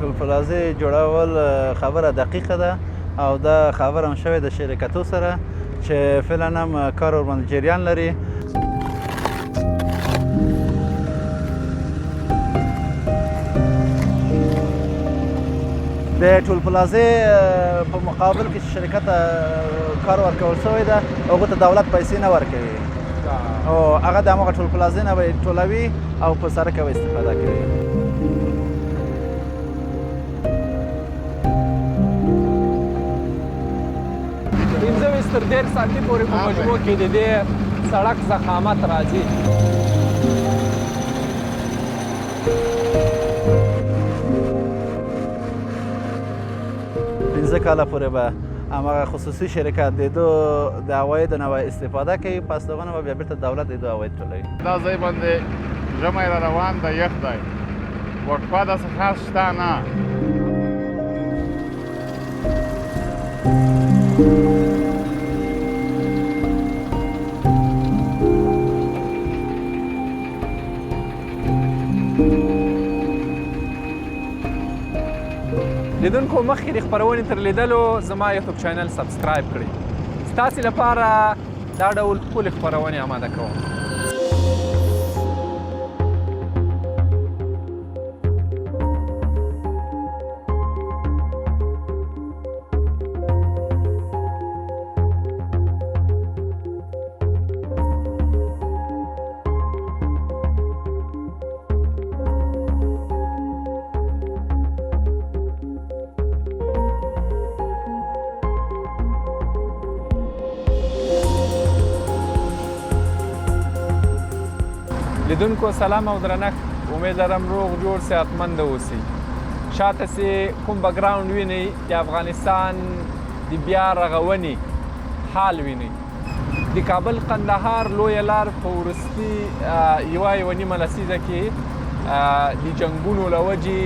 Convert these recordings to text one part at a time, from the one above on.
ټول پلازې جوړول خبره دقیقه ده او دا خبره هم شوې د شرکتو سره چې فعلا هم کار ورباندې جریان لري. د ټول پلازې په مقابل کې چې شرکت کار ورکول شوی ده هغو ته دولت پیسې نه ورکوي او هغه د هماغه ټول پلازې نه به ټولوي او په سړک به استفاده کوي. پنځه ویشت تر ډېر ساعتي پورې په مجموع کې د دې سړک ضخامت راځي. پنځه کاله پورې به هماغه خصوصي شرکت د دو د عوایدو نه استفاده کوي، پس د هغو نه به بیا بېرته دولت د دو عواید ټولوي. دا ځای باندې ژمی را روان ده، یخ دی، وقفه داسې خاص شته نه. لیدونکو مخکې د خپرونې تر لیدلو زما یوټیوب چینل سبسکرایب کړئ. ستاسې لپاره دا ډول ښکلې خپرونې اماده کوم. لیدونکو سلام او درنښت، امید لرم روغ جوړ صحتمند اوسئ. شاته چې کوم بګراوند وینئ د افغانستان د بیا رغونې حال وینئ. د کابل قندهار لویه لار په وروستي یوه نیمه لسیزه کې د جنګونو له وجې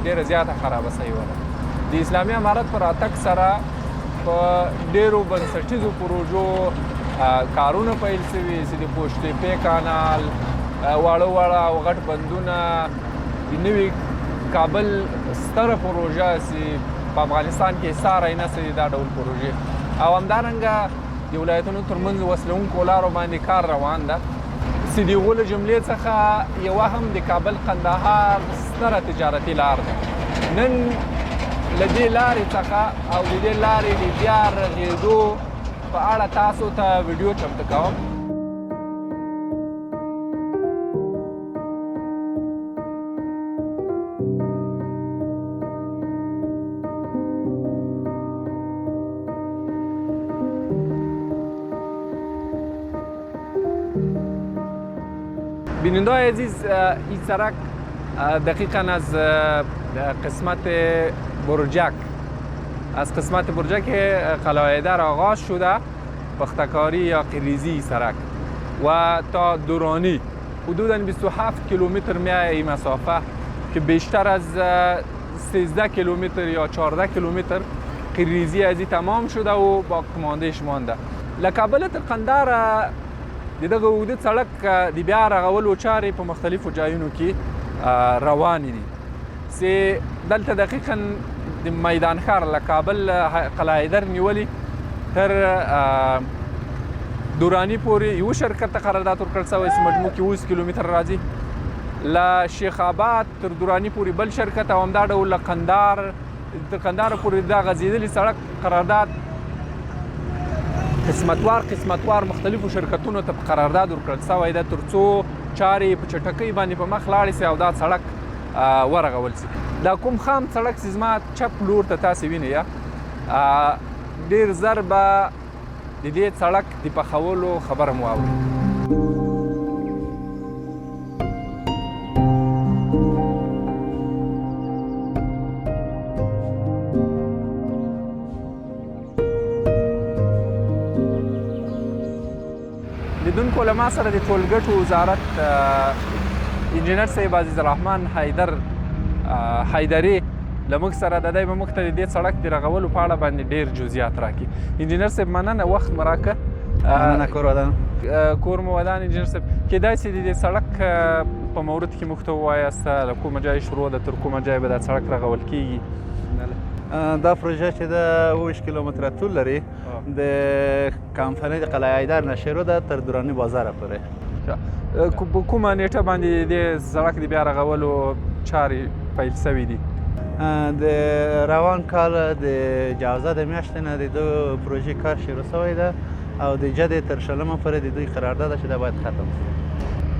ډېره زیاته خرابه سوې وه. د اسلامي امارت په راتګ سره په ډېرو بنسټیزو پروژو کارونه پیل سوي چې د پوشتېپې کانال، واړه او غټ بندونه، د نوي کابل ستره پروژه چې په افغانستان کې ساری نه سوي دا ډول پروژې، او همدارنګه د ولایتونو ترمنځ وصلونکو لارو باندې کار روان ده چې د هغو له جملې څخه یوه هم د کابل قندهار ستره تجارتي لار ده. نن له دې لارې څخه او د دې لارې د بیا رغېدو په اړه تاسو ته ویډیو چمتو کوم. بیننده‌های عزیز، این سرک دقیقاً از قسمت برجک قلعه حیدر آغاز شده، پختکاری یا قریزی سرک و تا دورانی حدوداً 27 کیلومتر میای این مسافه که بیشتر از 13 کیلومتر یا 14 کیلومتر قریزی از این تمام شده و با کماندهش مانده. لکابل تر قندهار د دغه اوږده سړک د بیا رغولو چارې په مختلفو ځایونو کې روانې دي چې دلته دقیقاً د میدان ښار له کابل قلعه حیدر نیولې تر دوراني پورې یو شرکت ته قرارداد ورکړل شوی چې مجموع کې 20 کیلومتر راځي. له شیخ آباد تر دوراني پورې بل شرکت او همدا ډول له قندهار تر قندهار پورې دا غځېدلي سړک قرارداد قسمتوار مختلفو شرکتونو ته قرارداد ورکړل شوی ده تر څو چارې په چټکۍ باندې په مخ لاړې شي او دا سړک ورغول شي. دا کوم خام سړک چې زما چپ لور ته تاسې وینئ ډېر زر به د دې سړک د پخولو خبره مو واورئ. لیدونکو له ما سره د ټولګټو وزارت انجینر صاحب عزیز الرحمن حیدري له موږ سره د دی به موږ ته د دې سړک د رغولو په اړه باندې ډېر جزئیات راکړي. انجینر صاحب مننه، وخت مو راکړه. مننه، کور ودان. کور مو ودان. انجینر صاحب کیدای شي د دې سړک په مورد کې موږ ته ووایاست له کومه ځای شروع ده تر کومه ځای به دا سړک رغول کیږي؟ دا پروژه چې ده 28 کیلومتره طول لري د کمپنۍ د قلعه حیدر نه شروع ده تر دراني بازاره پورې. کومه نیټه باندې د سړک د بیا رغولو چارې پیل سوي دي؟ د روان کال د جوزه د میاشتې نه د دو پروژې کار شروع شوی ده او د جدې تر شلمه پورې د دوی قرارداد ده چې دا باید ختم شي.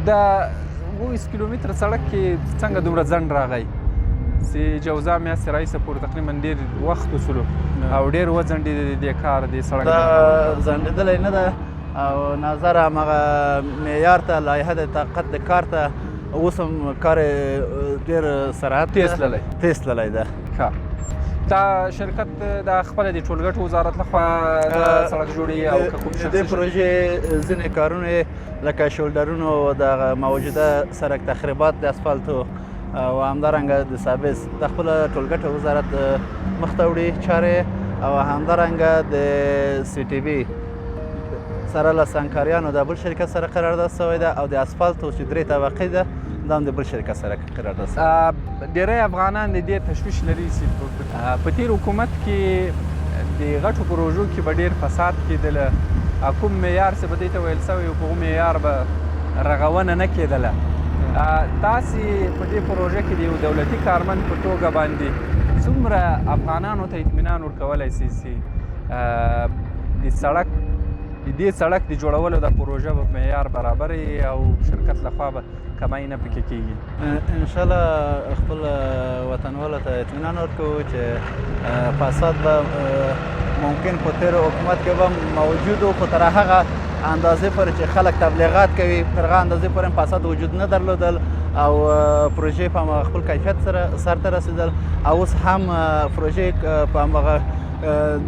دا 28 کیلومتره سړک کې څنګه دومره ځنډ راغی؟ چې جوزه میاشتې راهیسې پورې تقریبا ډېر وخت وسولو او ډېر وځنډېد دې کار دې سړک دا ځنډېدلی نه ده او نظر همغه معیار ته لایحه د طاقت د کار ته اوس هم کار ډېر سرعت تیز تللی ده. دا شرکت د خپله د ټولګټو وزارت لخوا د سړک جوړوي او که کوم د پروژې ځینې کارونه لکه شولډرونو د موجوده سړک تخریبات د اسفالتو او همدارنګه د سابس د خپله ټولګټه وزارت مخ ته وړي چارې او همدارنګه د سی ټي بي سره له سنګکاریانو د بل شرکت سره قرارداد شوی ده او د اسفالتو چې 3 طبقې ده دا هم د بل شرکت سره قرارداد شوی. ډېری افغانان د دې تشویش لري چې په تېر حکومت کې د غټو پروژو کې به ډېر فساد کېدله، کوم معیار چې به دې ته ویل شوی و په هغه معیار به رغونه نه کېدله. تاسې په دې پروژه کې د یو دولتي کارمند په توګه باندې څومره افغانانو ته اطمینان ورکولی سي د دې سړک د جوړولو د پروژه به معیار برابر او شرکت لخوا به کمای نه پکې کېږي؟ انشاءالله خپل وطنوالو ته اطمینان ورکوو چې فساد به ممکن په تېر حکومت کې به موجود و خو تر هغه اندازې پورې چې خلک تبلیغات کوي تر هغه اندازې پورې هم فساد وجود نه درلودل او پروژې په خپل کیفیت سره سرته رسېدل او اوس هم پروژې په همغه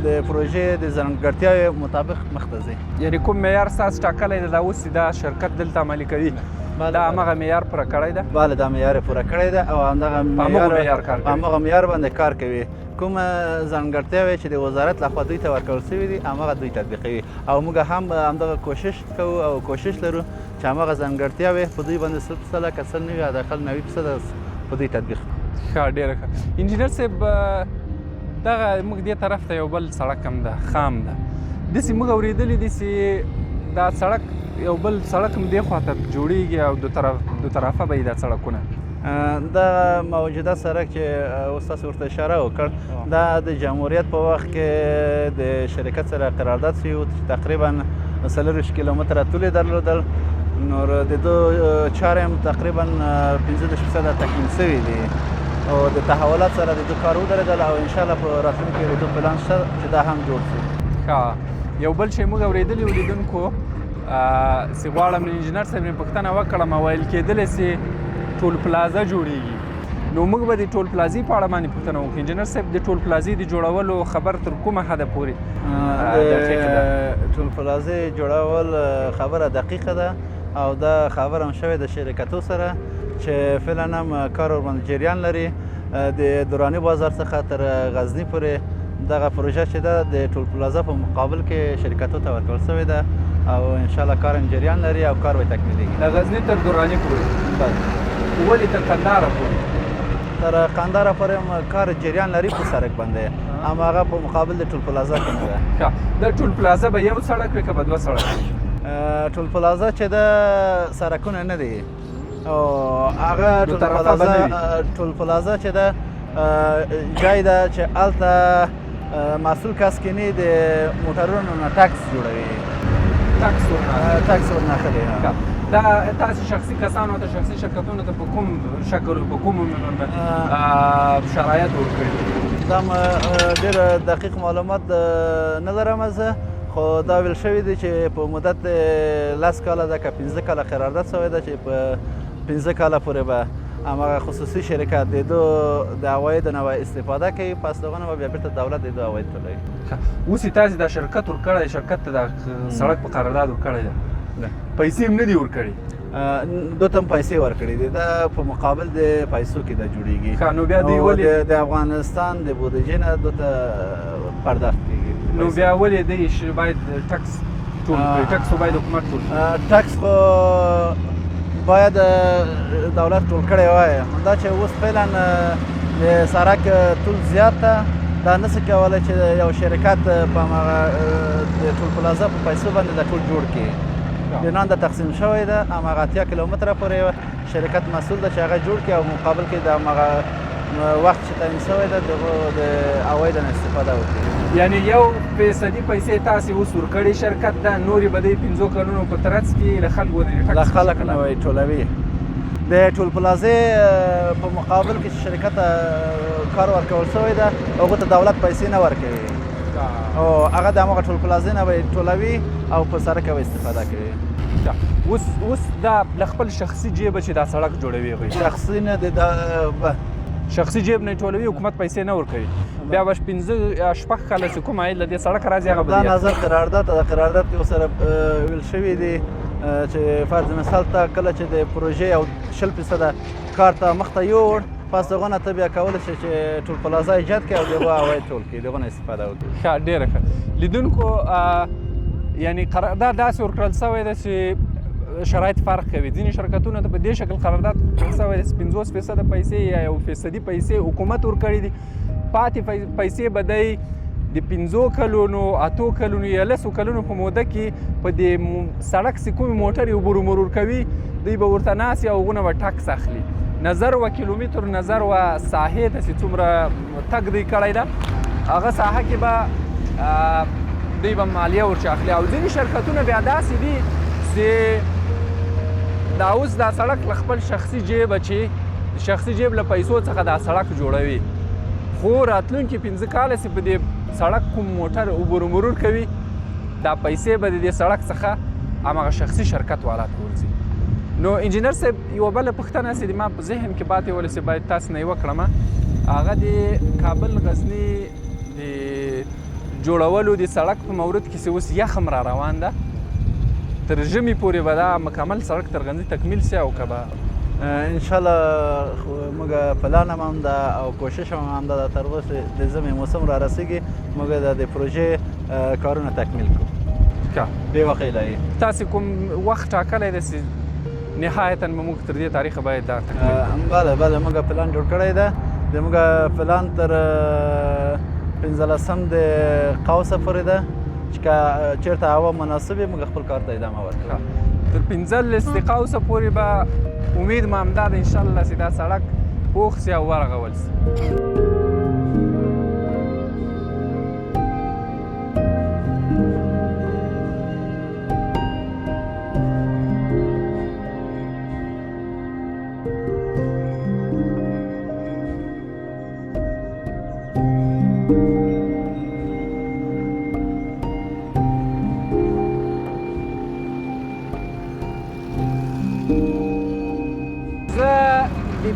د پروژې د ځانګړتیاوو مطابق مخ ته ځي. یعنې کوم معیار ستاسو ټاکلی دی دا اوس دا شرکت دلته عملي کوي دا همغه معیار پوره کړی ده؟ بله دا معیار پوره کړی ده او همدغه معیار باندې کار کوي. کومه ځانګړتیاوې چې د وزارت لخوا دوی ته ورکول شوي دي همغه دوی تطبیقوي او موږ هم همدغه کوشش کوو او کوشش لرو چې همغه ځانګړتیاوې په دوی باندې 100% که 90 حداقل 90% په دوی تطبیق کړو. ښه ډېره ښه. انجینر صاحب دغه موږ دې طرف ته یو بل سړک هم ده خام ده داسې موږ اورېدلي دي چې دا سړک یو بل سړک هم دې خواته جوړیږي او دو طرفه به یې دا سړکونه دا موجوده سړک چې اوس تاسو ورته اشاره وکړ دا د جمهوریت په وخت کې د شرکت سره قرارداد شوی و چې تقریبا 40 کیلومتره طول یې درلودل نو د دو چارې هم تقریبا 15% تکمیل شوي دي او د تحولات سره د دو کار ودرېدل او انشاءالله په راتلونکي کې د دو پلان شته چې دا هم جوړ شي. ښه یو بل شی موږ اورېدلي و لیدونکو چې غواړم انجینر صاحب مې پوښتنه وکړم ویل کېدلی چې ټول پلازه جوړیږي نو موږ به د ټول پلازې په اړه باندې پوښتنه وکړو. انجینر صاحب د ټول پلازې د جوړولو خبر تر کومه حده پورې ټول پلازې جوړول خبره دقیقه ده او دا خبره هم شوې د شرکتو سره چې فعلا هم کار ورباندې جریان لري. د دراني بازار څخه تر غزني پورې دغه پروژه چې ده د ټول پلازه په مقابل کې شرکتو ته ورکول شوې ده او انشاءالله کار هم جریان لري او کار به تکمیلیږي. د غزني تر دراني پورې ولې تر قنداره پورې؟ تر قنداره پورې هم کار جریان لري په سړک باندې هماغه په مقابل د ټول پلازه کې نه ده. د ټول پلازه به یو سړک وي که به دوه سړک؟ ټول پلازه چې ده سړکونه نه دي او هغه ټول پلازه چې ده جای ده چې هلته مسئول کس کینی د موټرونو نه ټکس جوړوي. ټکس ورناخلي. دا تاسو شخصي کسانو ته شخصي شرکتونو ته په کوم شکل په کوم شرایط ورکړي؟ دا ډېر دقیق معلومات نه لرم زه خو دا ویل شوي دي چې په مدت 10 کاله ده که 15 کاله قرارداد شوی ده چې په 15 کاله پورې به هماغه خصوصي شرکت د دو د عوایدو نه استفاده کوي پس دغه به بیا بیرته دولت د دو عواید ټولوي. اوس یې تاسې دا شرکت ورکړی شرکت ته دا سړک په قرارداد ورکړی ده پیسې هم نه دي ورکړي؟ دو ته هم پیسې ورکړي دي دا په مقابل د پیسو کې دا جوړیږي. نو بیا دوی ولې د افغانستان د بودیجې نه دو ته پرداخت کیږي؟ نو بیا ولې دوی باید ټکس ټول کړي؟ ټکس خو باید حکومت ټول کړي. ټکس خو باید دولت ټول کړی وای. دا چې اوس فعلا د سړک طول زیات ده، دا نشي کولی چې یو شرکت په هماغه د ټول پلازا په پیسو باندې دا ټول جوړ کړي. پلان د تقسیم شوی ده، هماغه 80 کیلومتره پورې شرکت مسؤل ده چې هغه جوړ کړي او مقابل کې د هماغه وخت چې تعیین شوی ده د عوایدو نه استفاده وکړي. یعنی 1% پیسې تاسې اوس ورکړې شرکت ته، نورې به د 5 کلونو په ترڅ کې له خلکو له خلک نه ټولوي. د ټول پلازې په مقابل کې چې شرکت کار ورکول شوی ده هغو ته دولت پیسې نه ورکوي او هغه د هماغه ټول پلازې نه به ټولوي او په سړک به استفاده کوي. اوس دا له خپل شخصي جیبه چې دا سړک جوړوي، شخصي نه د شخصي جیب نه ټولوي، حکومت پیسې نه ورکوي، بیا به 5-6 کاله چې کوم عاید له دې سړک راځي هغه دا نظر قرارداد د قرارداد کې ورسره ویل شوي دي چې فرض مثال ته کله چې د پروژې او 20% کار ته مخ ته یوړ، پس دغه نه ته بیا کولی شې چې ټول پلازا ایجاد کړي او دغه عواید ټول کړي، دغه نه استفاده وکړي. ښه، ډېره ښه. لیدونکو یعنی قرارداد داسې ورکړل شوی ده چې شرایط فرق کوي. ځینې شرکتونه ته په دې شکل قرارداد ورکړل شوی دی 50% پیسې یا 1% پیسې حکومت ورکړي دي، پاتې پیسې به دی د 5 کلونو 8 کلونو یا 10 کلونو په موده کې په دې سړک چې کومې موټرې عبور مرور کوي دوی به ورته ناست او هغونه به ټکس اخلي. نظر و کیلومتر نظر و ساحې ته چې څومره تګ دوی کړی ده هغه ساحه کې به دوی به مالیه ورچې اخلي. او ځینې شرکتونه بیا داسې دي چې دا اوس دا سړک له خپل شخصي جیبه چې شخصي جیب له پیسو څخه دا سړک جوړوي، خو راتلونکي 5 کاله چې په دې سړک کوم موټر عبور مرور کوي دا پیسې به د دې سړک څخه هماغه شخصي شرکت والا ته ورځي. نو انجینر صاحب یوه بله پوښتنه چې ما په ذهن کې پاتې وله چې باید تاسو نه یې وکړم، هغه د کابل غزني د جوړولو د سړک په مورد کې چې اوس یخم را روان ده، تر ژمي پورې به دا مکمل سړک تر غزني تکمیل شي او که به انشاءالله موږ پلان هم ده او کوشش هم ده تر اوسه د ژمي موسم را رسیږي موږ د پروژې کارونه تکمیل کړو. بې وخت لري. تاسې کوم وخت ټاکلی دی چې نهایتا به موږ تر دې تاریخه باید دا تکمیل؟ بله موږ پلان جوړ کړی ده. د موږ پلان تر 15 د قوسه پورې ده چې که چېرته هوا مناسب وي موږ خپل کار ته ادامه ورکړو. تر 15 د قوسه پورې به امید ما همدا ده انشاءالله چې دا سړک پوخ سي او ورغول سي.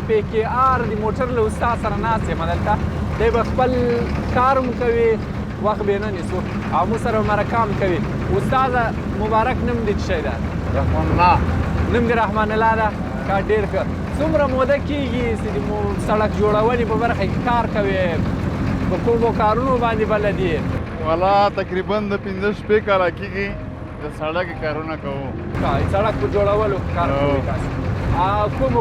پی کې آر د موټر له استاد سره ناست یم دلته، دی به خپل کار هم کوي، وخت به یې نه نیسو او موږ سره مرکه هم کوي. استاده مبارک نوم دې څه شی ده؟ رحمان الله. نوم دې رحمان الله ده. ښه، ډېر ښه. څومره موده کېږي چې د سړک جوړونې په برخه کې کار کوې؟ په کومو کارونو باندې بلد یې؟ والا تقریبا د 15 کاله کېږي د سړک کارونه کوو. ښه، سړک په جوړولو کار کوئ تاسو؟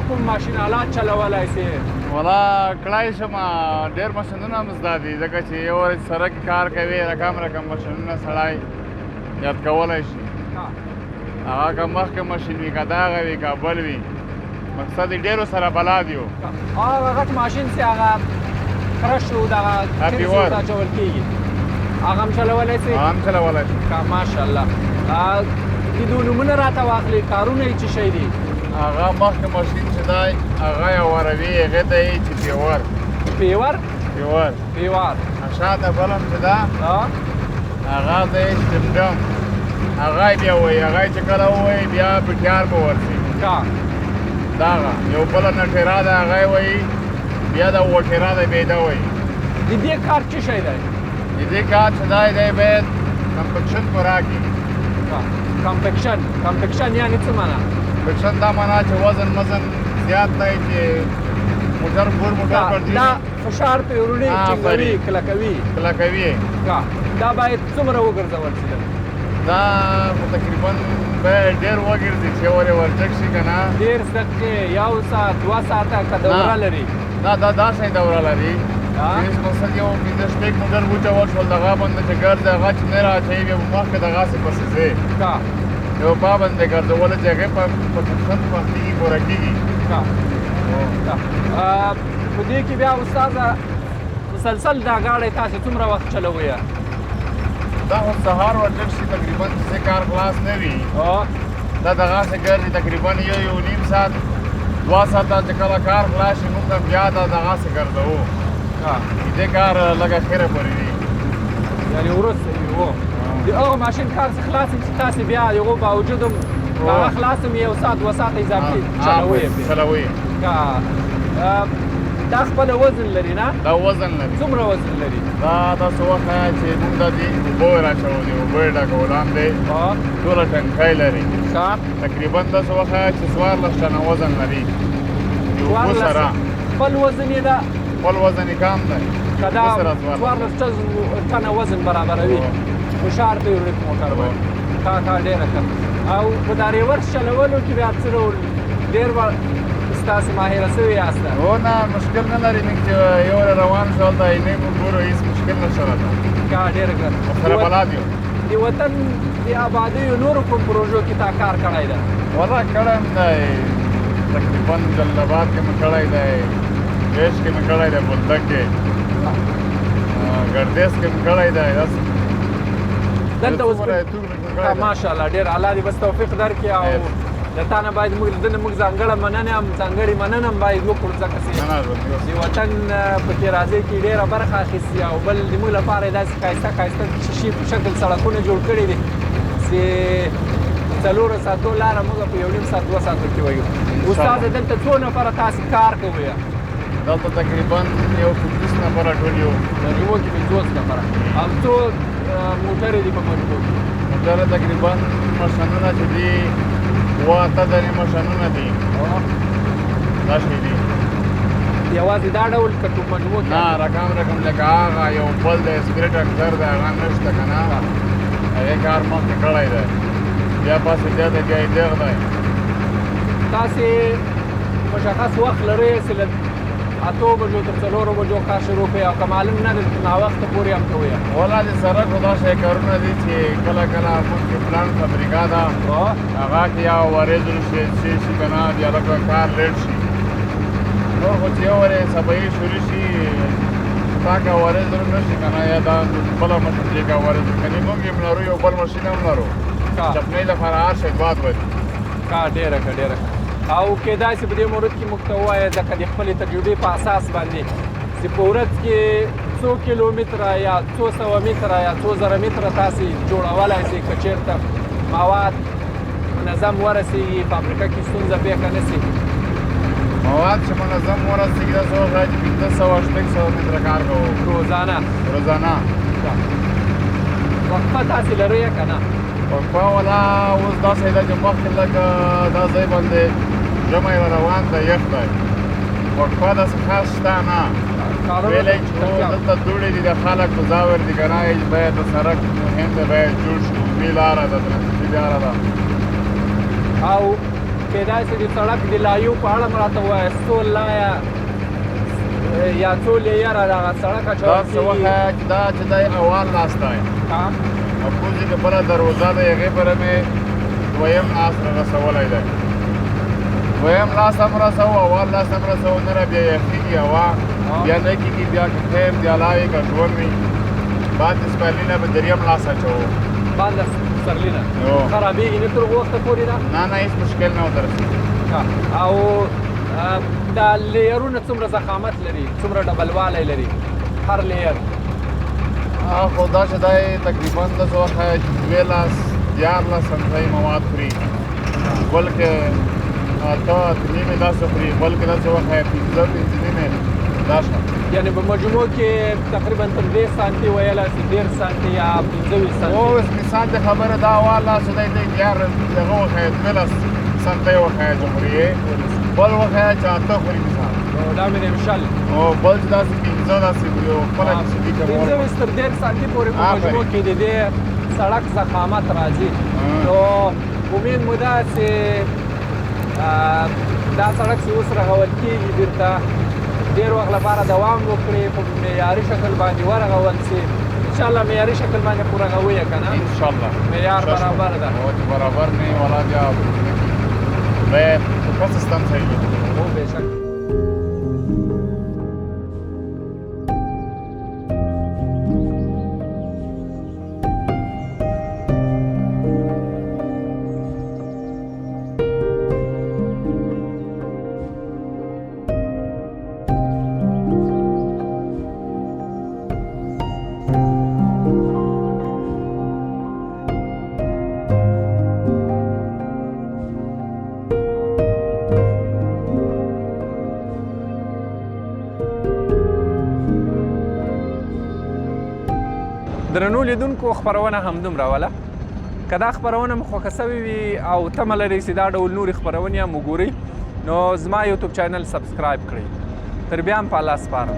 کوم ماشین آلات چلولی سي؟ والا کړای شم ډېر ماشینونه هم زده دي ځکه چې یو ورځ سړک کار کوي رقم ماشینونه سړی یاد کولی شي. هغه که مخکې ماشین وي که دغه وي که بل وي، مقصد یې ډېرو سره بلد یو. هغه غټ ماشین چې هغه کرش و دغه کلیسو ته اچول کېږي هغه هم چلولی سي؟ هغه هم چلولی شي. ماشاءالله. د دوی نومونه راته واخلئ، کارونه یې څه شی دي؟ هغه مخکې ماشین چې دی هغه یې وروي، هغې ته یې چې پیور پیور شاته بل هم چې ده هغه ته یې ډمډم هغه یې بیا وایي، هغه یې چې کله ووایي بیا پټیار به ورشي. دغه یو بله نټیرا ده هغه یې وایي، بیا د وټیرا ده بیا یې ده وایي. د دې کار څه شی دی؟ د دې کار چې دی دی باید کمپکشن پوره کړي. کمپکشن یعنې څه معنا؟ کمپکشن دا معنا چې وزن زیات دی چې موټر پر دی دا فشار پې وروړي ټینګوي کلکوي. دا باید څومره وګرځول شي؟ دا تقریبا باید ډېر وګرځي چې ورې ورجګ شي که نه 10 دقیقې 1 ساعت 2 ساعته که دوره لري نه دا داسې دوره لري چې مقصد یو 15 شپږ موټر وچول شول دغه باندې چې ګرځي هغه چې نه رااچوي بیا به مخکې دغسې پسې ځې یو پابندې ګرځوله چې هغې په ښه پخېږي پوره کېږي په دې کې بیا استاده مسلسل دا ګاډی تاسې څومره وخت چلوئ دا خو سهار ورجګ شي تقریبا چې کار خلاص نه وي دا دغسې ګرځي تقریبا یو نیم ساعت 2 ساعته چې کله کار خلاص شي موږ هم بیا دا دغسې ګرځوو دې کار لږه خیره پورې وي یعنې وروسته وي د هغه ماشین کار څخه خلاص چې تاسې بیا د هغو باوجود هم هغه خلاص هم 1 ساعت 2 ساعته اضافي چلوئ دا خپله وزن لري نه دا وزن لري څومره وزن لري دا داسې وخت چې موږ دا دي اوبه یې راچولي اوبه یې ډکولان دی ټوله ټنکۍ لري تقریبا داسې وخت چې 14 ټنه وزن لري د اوبو سره خپل وزن یې ده خپل وزن یې کم دی که دا 14 ټنه وزن برابروي هوښیار دی ورک موټر باندې ډېره ښه او په دا ریورس چلولو کې بیا څه ډول ډېر تاسې ماهره شوي یاست هو نه مشکل نه لري موږ چې یو روان شو هلته عینۍ موږ ګورو هېڅ مشکل نشته راته ډېره ګران سره بلد یو د وطن د آبادیو نورو کوم پروژو کې تا کار کړی ده والله کړی م دی تقریبا جلال آباد کې مې کړی دی ویش کې مې کړی دی بولدک کې ګردیز کې مې کړی دی دلته اوس ماشاءالله ډېر الله دې بس توفیق درکړي او د تا نه باید موږ د ده نه موږ ځانګړې مننې هم ځانګړې مننه هم باید وکړو ځکه چې د وطن په ښېرازۍ کې ډېره برخه اخیستې او بل د موږ لپاره یې داسې ښایسته ښایسته شي په شکل سړکونه جوړ کړي دي چې 4 ساعتو لاره موږ په 1 نیم ساعت 2 ساعتو کې وایو استاده دلته څو نفره تاسې کار کوئ دلته تقریبا یو 15 نفره ټول یو مجموع کې 50 نفره او څو موټرې دي په مجموع کې موټره تقریبا ماشینونه چې دي 8 درې ماشینونه دي دا شی دي یوازې دا ډول که په مجموع کې نه رقم لکه هغه یو بل دی سپریټ انکر دی هغه نشته که نه هغې کار مخکې کړی دی بیا پاسې بیا دی بیا یې دیغ دی تاسې مشخص وخت لرئ چې له 8 بجو تر 4 بجو کار شروع کړئ او که معلوم نه دی ناوخته پورې هم کوئ والله د سړک خو دا شی کارونه دي چې کله کله مخکې پلان فابریکا ده هغه کې یا وارېدلو شي که نه بیا لکه کار لیټ شي نور خو چې یو ورې صفایي شروع شي تا که وارېدلو نه شي که نه یا دا بله ماشین چې که وارېدلو کنې موږ هم لرو یو بل ماشین هم لرو چپنۍ لپاره هر شی باد ودي ډېره ښه ډېره ښه او کېدای شي په دې مورد کې موږ ته ووایه ځکه د خپلې تجربې په اساس باندې چې په ورځ کې څو کیلومتره یا څو سوه متره یا څو زره متره تاسې جوړولی شئ که چېرته مواد منظم ورسېږي فابریکه کې ستونزه پېښه نه شي مواد چې منظم ورسېږي دا څه وخت چې 1500 شپږ متره کار کوو روزانه وقفه تاسې لرئ که نه وقفه ولا اوس داسې ده چې مخکې لکه دا ځای باندې ژمی روان دی یخ دی وقفه داسې خاص شته نه ویلی چې دلته دوړې دي د خلک په ځاور دي که نه باید د سړک مهم دی باید جوړ شي عمومي لاره ده ترانسپورټي لاره ده او کېدای شي د سړک د لایو په اړه م راته ووایه څو لایه یا څو لیره دغه سړک اچول دا څه وخت دا چې دی اول لاس دی او کوزې کې بله دروازه ده هغې پره مې دویم لاس رسولی دی دویم لاس هم رسوو اول لاس هم رسوو نه را بیا یخېږي هوا بیا نه کېږي بیا که خیر دی الله وي که ژوند وي باندې سپرلینه به دریم لاس اچوو باندې سپرلینه خرابېږي نه تر هغه وخته پورې ده نه هېڅ مشکل نه ورسېږي او دا لیرونه څومره ضخامت لري څومره ډبلوالی لري هر لیر خو دا چې دی تقریبا داسې وخت چې 12 سنتۍ مواد خوري بلکې 8 نیمې داسې خوري بلکې داسې وخت 15 نیمې دا شته یعنې په مجموع کې تقریبا تر 10 سانتي ویلی شي 10 سانتي یا 15 سانتي اوس مثال د خبره دا واله چې دی دغه وخت 12 سنتۍ وخت چې خوري بل وخت چې 8 خوري مثال دا مې د مثال او بل چې داسې 15 داسې خوري او خپله چې دي کمول 15 تر 10 سانتي پورې په مجموع کې د دې سړک ضخامت راځي. نو امید مو ده چې دا سړک چې اوس رغول کېږي بېرته ډېر وخت لپاره دوام وکړي، په معیاري شکل باندې ورغول شي. انشاءالله معیاري شکل باندې خو رغوي یې که نه؟ انشاءالله معیار برابر ده. برابر نه والا بیا باید ښه سیستم صحیح وي. هو بېشک. درنو لیدونکو خپرونه همدومره وله. که دا خپرونه مو خوښه سوې وي او تمه لرئ چې دا ډول نورې خپرونې هم وګورئ نو زما یوټیوب چینل سبسکرایب کړئ. تر بیا هم په الله سپارم.